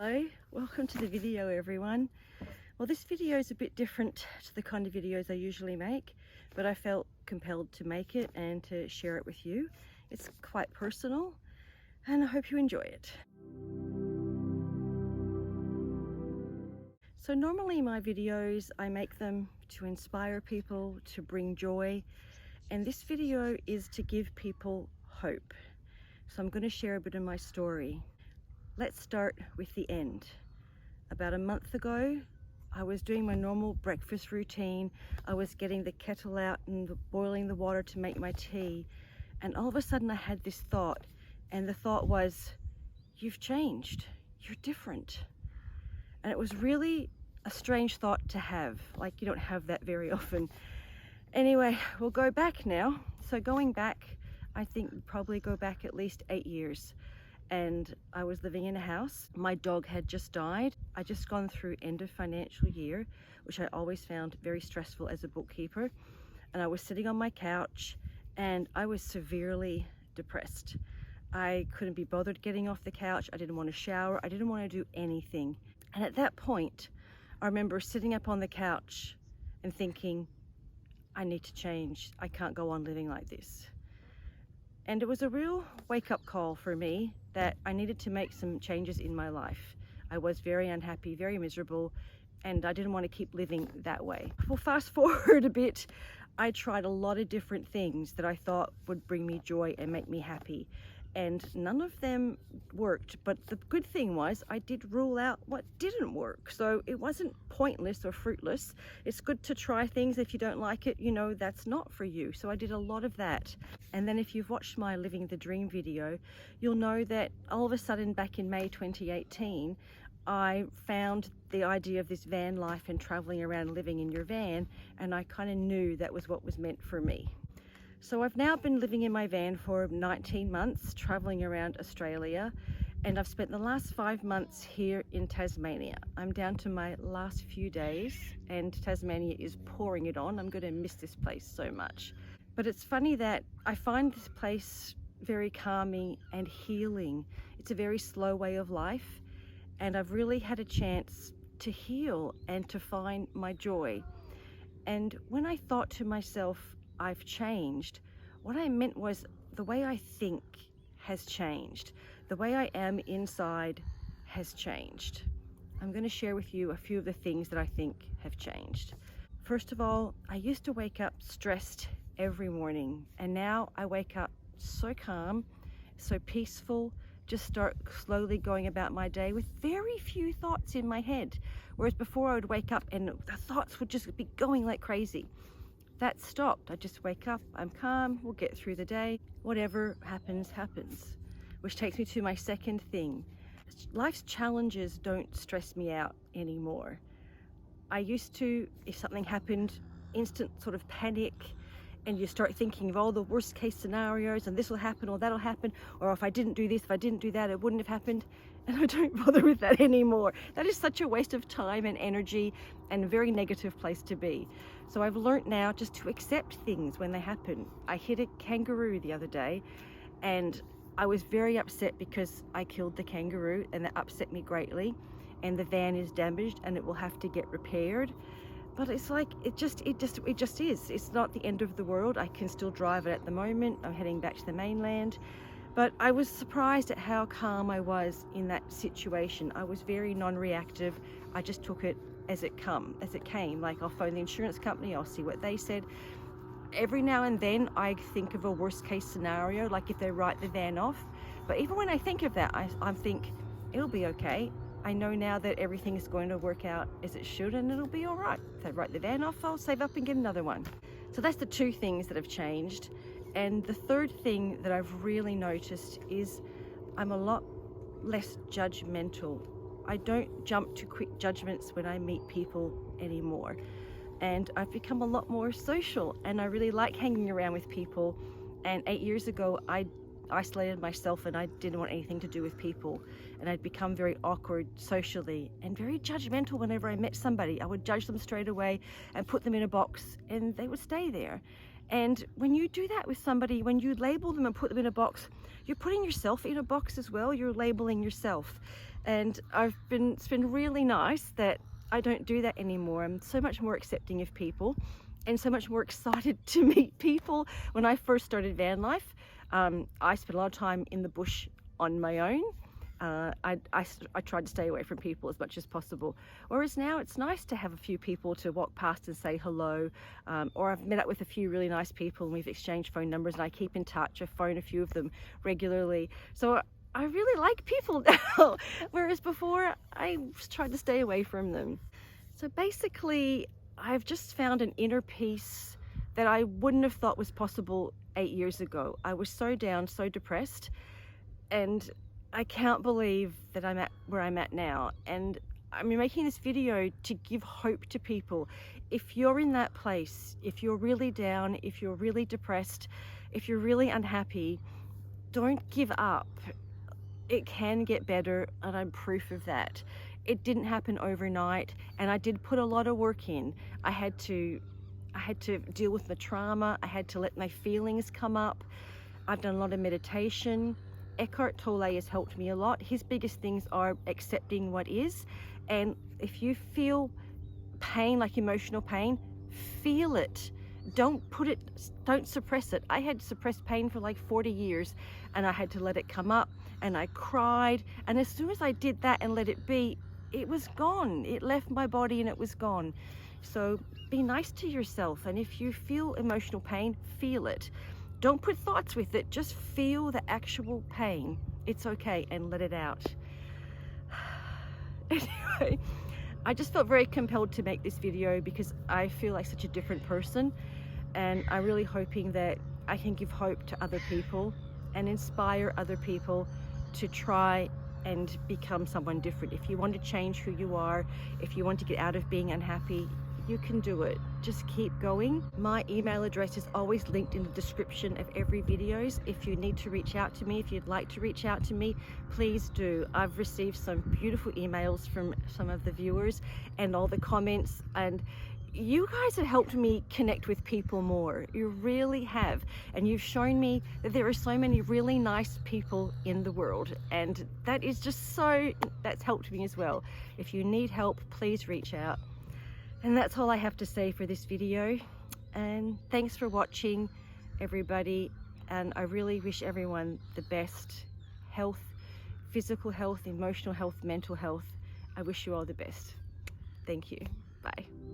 Hello, welcome to the video everyone. Well, this video is a bit different to the kind of videos I usually make, but I felt compelled to make it and to share it with you. It's quite personal and I hope you enjoy it. So normally my videos, I make them to inspire people, to bring joy, and this video is to give people hope. So I'm going to share a bit of my story. Let's start with the end. About a month ago, I was doing my normal breakfast routine. I was getting the kettle out and boiling the water to make my tea. And all of a sudden I had this thought, and the thought was, you've changed, you're different. And it was really a strange thought to have. Like, you don't have that very often. Anyway, we'll go back now. So going back, I think probably go back at least 8 years. And I was living in a house. My dog had just died. I just gone through end of financial year, which I always found very stressful as a bookkeeper. And I was sitting on my couch and I was severely depressed. I couldn't be bothered getting off the couch. I didn't want to shower. I didn't want to do anything. And at that point, I remember sitting up on the couch and thinking, I need to change. I can't go on living like this. And it was a real wake-up call for me that I needed to make some changes in my life. I was very unhappy, very miserable, and I didn't want to keep living that way. Well, fast forward a bit, I tried a lot of different things that I thought would bring me joy and make me happy. And none of them worked, but the good thing was I did rule out what didn't work. So it wasn't pointless or fruitless. It's good to try things. If you don't like it, you know that's not for you. So I did a lot of that. And then if you've watched my Living the Dream video, you'll know that all of a sudden back in May 2018, I found the idea of this van life and traveling around living in your van, and I kind of knew that was what was meant for me. So I've now been living in my van for 19 months, traveling around Australia, and I've spent the last 5 months here in Tasmania. I'm down to my last few days, and Tasmania is pouring it on. I'm going to miss this place so much. But it's funny that I find this place very calming and healing. It's a very slow way of life, and I've really had a chance to heal and to find my joy. And when I thought to myself, I've changed, what I meant was the way I think has changed. The way I am inside has changed. I'm going to share with you a few of the things that I think have changed. First of all, I used to wake up stressed every morning, and now I wake up so calm, so peaceful, just start slowly going about my day with very few thoughts in my head. Whereas before I would wake up and the thoughts would just be going like crazy. That stopped. I just wake up, I'm calm, we'll get through the day. Whatever happens, happens. Which takes me to my second thing. Life's challenges don't stress me out anymore. I used to, if something happened, instant sort of panic, and you start thinking of all the worst case scenarios, and this will happen or that'll happen, or if I didn't do this, if I didn't do that, it wouldn't have happened. And I don't bother with that anymore. That is such a waste of time and energy and a very negative place to be. So I've learnt now just to accept things when they happen. I hit a kangaroo the other day and I was very upset because I killed the kangaroo, and that upset me greatly. And the van is damaged and it will have to get repaired. But it's like, it just is. It's not the end of the world. I can still drive it at the moment. I'm heading back to the mainland. But I was surprised at how calm I was in that situation. I was very non-reactive. I just took it as it came. Like, I'll phone the insurance company, I'll see what they said. Every now and then I think of a worst case scenario, like if they write the van off. But even when I think of that, I think it'll be okay. I know now that everything is going to work out as it should, and it'll be all right. If they write the van off, I'll save up and get another one. So that's the two things that have changed. And the third thing that I've really noticed is I'm a lot less judgmental. I don't jump to quick judgments when I meet people anymore. And I've become a lot more social, and I really like hanging around with people. And 8 years ago, I isolated myself and I didn't want anything to do with people, and I'd become very awkward socially and very judgmental. Whenever I met somebody, I would judge them straight away and put them in a box, and they would stay there. And when you do that with somebody, when you label them and put them in a box, you're putting yourself in a box as well. You're labeling yourself. And it's been really nice that I don't do that anymore. I'm so much more accepting of people and so much more excited to meet people. When I first started van life, I spent a lot of time in the bush on my own. I tried to stay away from people as much as possible. Whereas now it's nice to have a few people to walk past and say hello. Or I've met up with a few really nice people and we've exchanged phone numbers and I keep in touch. I phone a few of them regularly. So I really like people now, whereas before I tried to stay away from them. So basically, I've just found an inner peace that I wouldn't have thought was possible 8 years ago. I was so down, so depressed, and I can't believe that I'm at where I'm at now. And I'm making this video to give hope to people. If you're in that place, if you're really down, if you're really depressed, if you're really unhappy, don't give up. It can get better, and I'm proof of that. It didn't happen overnight, and I did put a lot of work in. I had to deal with the trauma. I had to let my feelings come up. I've done a lot of meditation. Eckart Tolle has helped me a lot. His biggest things are accepting what is, and if you feel pain, like emotional pain, feel it. Don't suppress it. I had suppressed pain for like 40 years, and I had to let it come up, and I cried, and as soon as I did that and let it be, it was gone. It left my body and it was gone. So be nice to yourself, and if you feel emotional pain, feel it. Don't put thoughts with it, just feel the actual pain. It's okay, and let it out. Anyway, I just felt very compelled to make this video because I feel like such a different person, and I'm really hoping that I can give hope to other people and inspire other people to try and become someone different. If you want to change who you are, if you want to get out of being unhappy, you can do it. Just keep going. My email address is always linked in the description of every videos. If you need to reach out to me, if you'd like to reach out to me, please do. I've received some beautiful emails from some of the viewers and all the comments, and you guys have helped me connect with people more. You really have. And you've shown me that there are so many really nice people in the world. And that is just that's helped me as well. If you need help, please reach out. And that's all I have to say for this video. And thanks for watching, everybody. And I really wish everyone the best health, physical health, emotional health, mental health. I wish you all the best. Thank you. Bye.